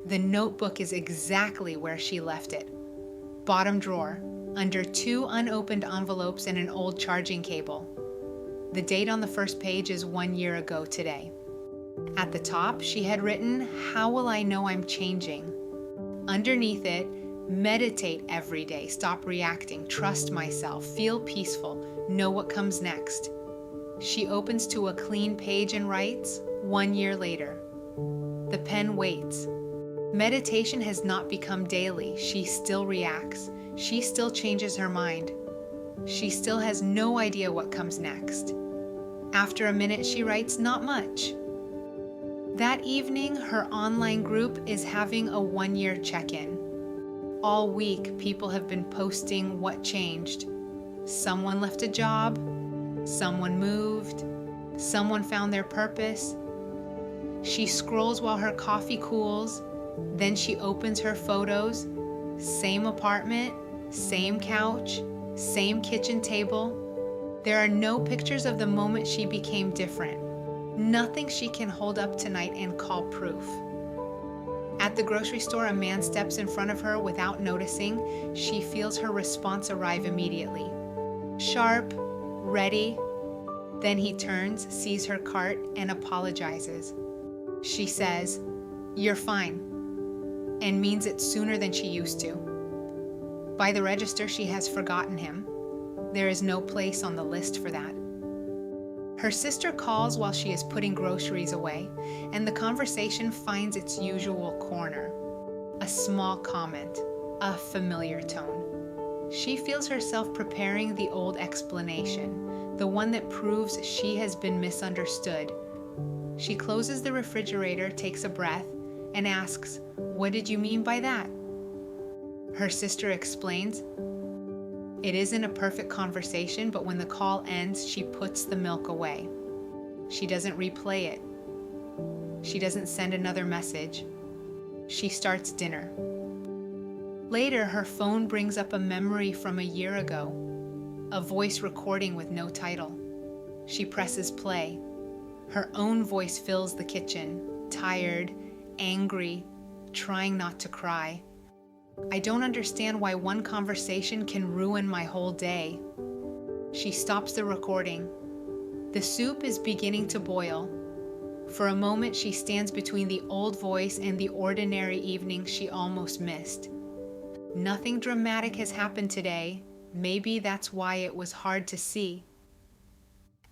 The notebook is exactly where she left it. Bottom drawer, under 2 unopened envelopes and an old charging cable. The date on the first page is 1 year ago today. At the top, she had written, "How will I know I'm changing?" Underneath it, meditate every day, stop reacting, trust myself, feel peaceful, know what comes next. She opens to a clean page and writes, 1 year later. The pen waits. Meditation has not become daily. She still reacts. She still changes her mind. She still has no idea what comes next. After a minute, she writes, "Not much." That evening, her online group is having a 1-year check-in. All week, people have been posting what changed. Someone left a job, someone moved, someone found their purpose. She scrolls while her coffee cools, then she opens her photos. Same apartment, same couch, same kitchen table. There are no pictures of the moment she became different. Nothing she can hold up tonight and call proof. At the grocery store, a man steps in front of her without noticing. She feels her response arrive immediately. Sharp, ready. Then he turns, sees her cart, and apologizes. She says, "You're fine," and means it sooner than she used to. By the register, she has forgotten him. There is no place on the list for that. Her sister calls while she is putting groceries away, and the conversation finds its usual corner. A small comment, a familiar tone. She feels herself preparing the old explanation, the one that proves she has been misunderstood. She closes the refrigerator, takes a breath, and asks, "What did you mean by that?" Her sister explains, "It isn't a perfect conversation, but when the call ends, she puts the milk away. She doesn't replay it. She doesn't send another message. She starts dinner." Later, her phone brings up a memory from a year ago, a voice recording with no title. She presses play. Her own voice fills the kitchen, tired, angry, trying not to cry. "I don't understand why one conversation can ruin my whole day." She stops the recording. The soup is beginning to boil. For a moment, she stands between the old voice and the ordinary evening she almost missed. Nothing dramatic has happened today. Maybe that's why it was hard to see.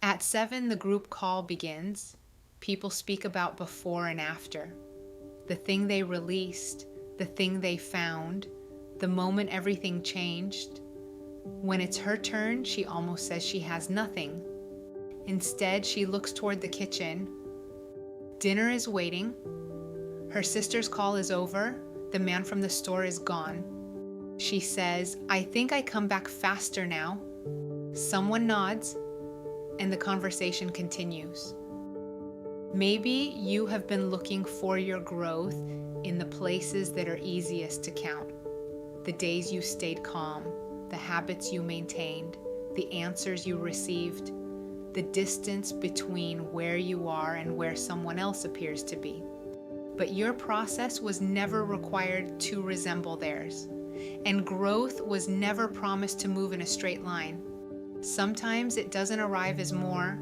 At 7, the group call begins. People speak about before and after. The thing they released, the thing they found, the moment everything changed. When it's her turn, she almost says she has nothing. Instead, she looks toward the kitchen. Dinner is waiting. Her sister's call is over. The man from the store is gone. She says, "I think I come back faster now." Someone nods, and the conversation continues. Maybe you have been looking for your growth in the places that are easiest to count. The days you stayed calm, the habits you maintained, the answers you received, the distance between where you are and where someone else appears to be. But your process was never required to resemble theirs, and growth was never promised to move in a straight line. Sometimes it doesn't arrive as more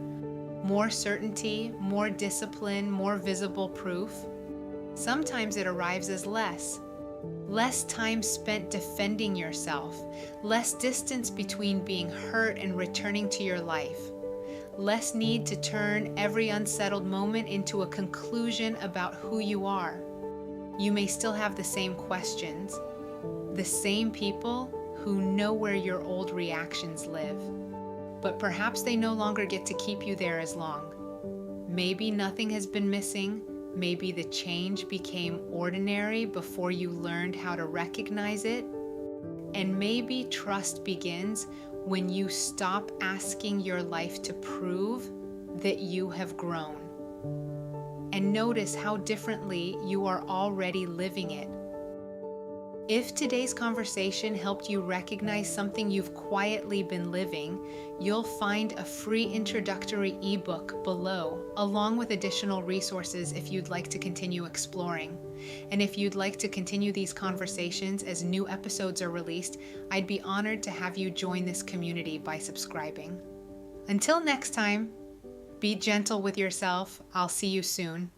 certainty, more discipline, more visible proof. Sometimes it arrives as less time spent defending yourself, less distance between being hurt and returning to your life, less need to turn every unsettled moment into a conclusion about who you are. You may still have the same questions, the same people who know where your old reactions live, but perhaps they no longer get to keep you there as long. Maybe nothing has been missing. Maybe the change became ordinary before you learned how to recognize it. And maybe trust begins when you stop asking your life to prove that you have grown. And notice how differently you are already living it. If today's conversation helped you recognize something you've quietly been living, you'll find a free introductory ebook below, along with additional resources if you'd like to continue exploring. And if you'd like to continue these conversations as new episodes are released, I'd be honored to have you join this community by subscribing. Until next time, be gentle with yourself. I'll see you soon.